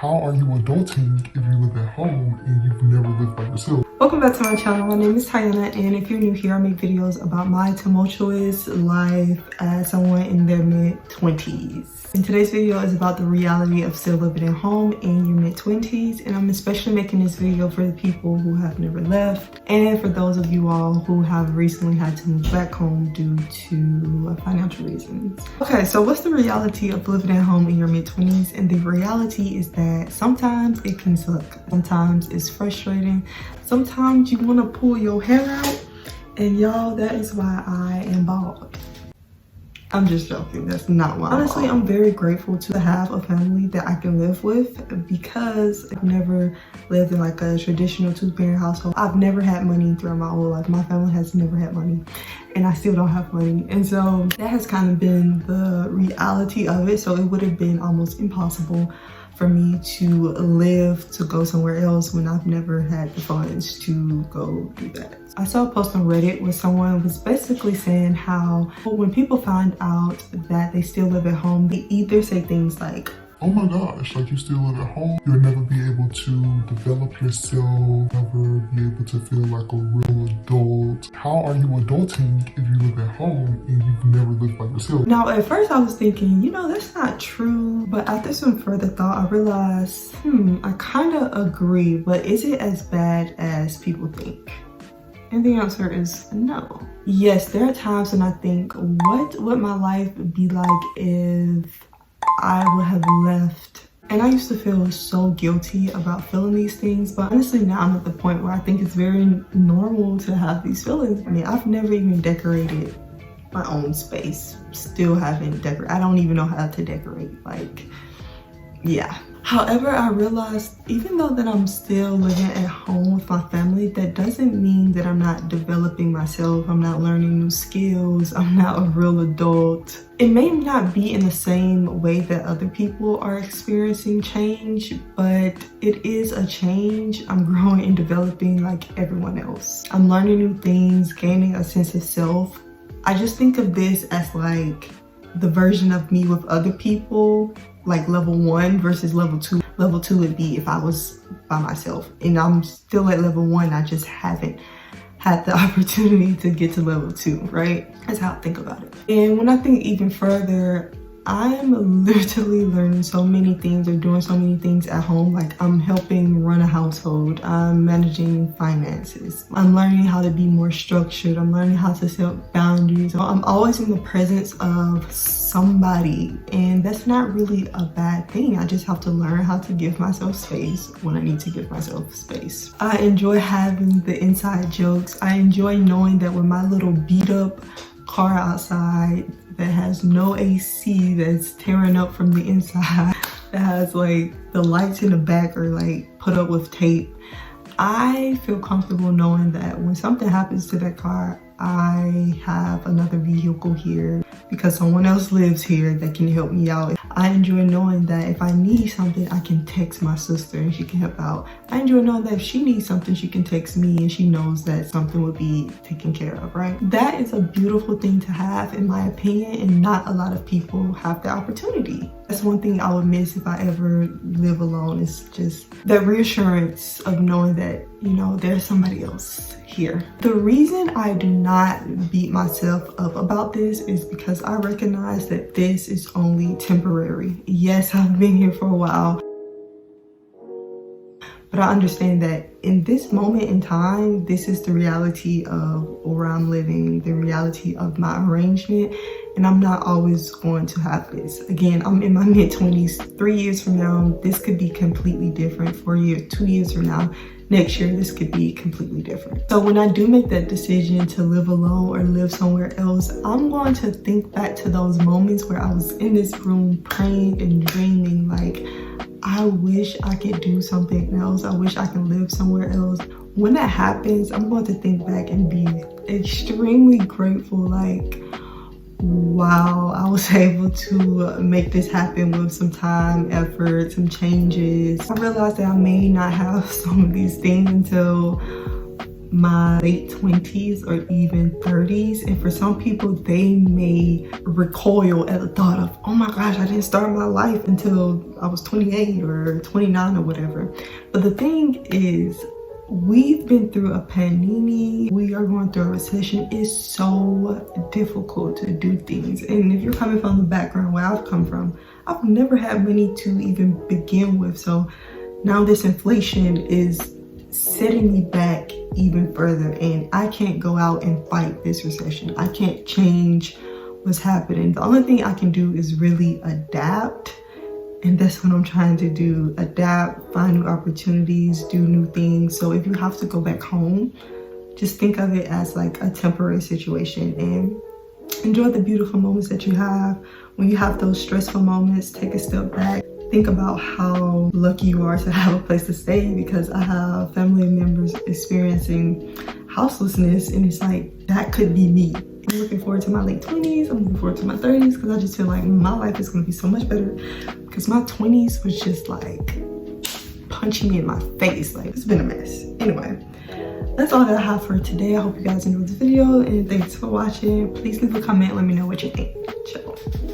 How are you adulting if you live at home and you've never lived by yourself? Welcome back to my channel. My name is Tiana, and if you're new here, I make videos about my tumultuous life as someone in their mid-20s. And today's video is about the reality of still living at home in your mid-20s, and I'm especially making this video for the people who have never left and for those of you all who have recently had to move back home due to financial reasons. Okay, so what's the reality of living at home in your mid-20s? And the reality is that sometimes it can suck. Sometimes it's frustrating. Sometimes you want to pull your hair out, and y'all, that is why I am bald. I'm just joking, that's not why. Honestly, I'm very grateful to have a family that I can live with because I've never lived in like a traditional two-parent household. I've never had money throughout my whole life. My family has never had money, and I still don't have money. And so that has kind of been the reality of it. So it would have been almost impossible for me to live to go somewhere else when I've never had the funds to go do that. I saw a post on Reddit where someone was basically saying how when people find out that they still live at home, they either say things like, oh my gosh, like you still live at home, you'll never be able to develop yourself, never be able to feel like a real adult. How are you adulting if you live at home and you've never lived by yourself? Now, at first I was thinking, you know, that's not true. But after some further thought, I realized, I kind of agree, but is it as bad as people think? And the answer is no. Yes, there are times when I think, what would my life be like if I would have left? And I used to feel so guilty about feeling these things, but honestly now I'm at the point where I think it's very normal to have these feelings. I mean, I've never even decorated my own space. Still haven't decorated. I don't even know how to decorate. Like, yeah. However, I realized even though that I'm still living at home with my family, that doesn't mean that I'm not developing myself. I'm not learning new skills. I'm not a real adult. It may not be in the same way that other people are experiencing change, but it is a change. I'm growing and developing like everyone else. I'm learning new things, gaining a sense of self. I just think of this as like the version of me with other people, like level 1 versus level 2. Level 2 would be if I was by myself, and I'm still at level 1. I just haven't had the opportunity to get to level 2, right? That's how I think about it. And when I think even further, I'm literally learning so many things or doing so many things at home. Like I'm helping run a household, I'm managing finances, I'm learning how to be more structured, I'm learning how to set boundaries. So I'm always in the presence of somebody, and that's not really a bad thing. I just have to learn how to give myself space when I need to give myself space. I enjoy having the inside jokes. I enjoy knowing that with my little beat up car outside that has no AC, that's tearing up from the inside, that has like the lights in the back are like put up with tape, I feel comfortable knowing that when something happens to that car, I have another vehicle here because someone else lives here that can help me out. I enjoy knowing that if I need something, I can text my sister and she can help out. I enjoy knowing that if she needs something, she can text me and she knows that something will be taken care of, right? That is a beautiful thing to have, in my opinion, and not a lot of people have the opportunity. That's one thing I would miss if I ever live alone, is just that reassurance of knowing that, you know, there's somebody else here. The reason I do not beat myself up about this is because I recognize that this is only temporary. Yes, I've been here for a while, but I understand that in this moment in time, this is the reality of where I'm living, the reality of my arrangement, and I'm not always going to have this. Again, I'm in my mid-20s. 3 years from now, this could be completely different. 4 years, 2 years from now, next year, this could be completely different. So when I do make that decision to live alone or live somewhere else, I'm going to think back to those moments where I was in this room praying and dreaming like, I wish I could do something else. I wish I could live somewhere else. When that happens, I'm going to think back and be extremely grateful. Like, wow, I was able to make this happen with some time, effort, some changes. I realized that I may not have some of these things until my late 20s or even 30s, and for some people they may recoil at the thought of, oh my gosh, I didn't start my life until I was 28 or 29 or whatever. But the thing is, we've been through a panini, we are going through a recession. It's so difficult to do things, and if you're coming from the background where I've come from, I've never had money to even begin with. So now this inflation is setting me back even further, and I can't go out and fight this recession. I can't change what's happening. The only thing I can do is really adapt, and that's what I'm trying to do. Adapt, find new opportunities, do new things. So if you have to go back home, just think of it as like a temporary situation and enjoy the beautiful moments that you have. When you have those stressful moments, take a step back. Think about how lucky you are to have a place to stay, because I have family members experiencing houselessness, and it's like, that could be me. I'm looking forward to my late 20s. I'm looking forward to my 30s, because I just feel like my life is going to be so much better, because my 20s was just like punching me in my face. Like, it's been a mess. Anyway, that's all that I have for today. I hope you guys enjoyed this video, and thanks for watching. Please leave a comment, let me know what you think. Ciao.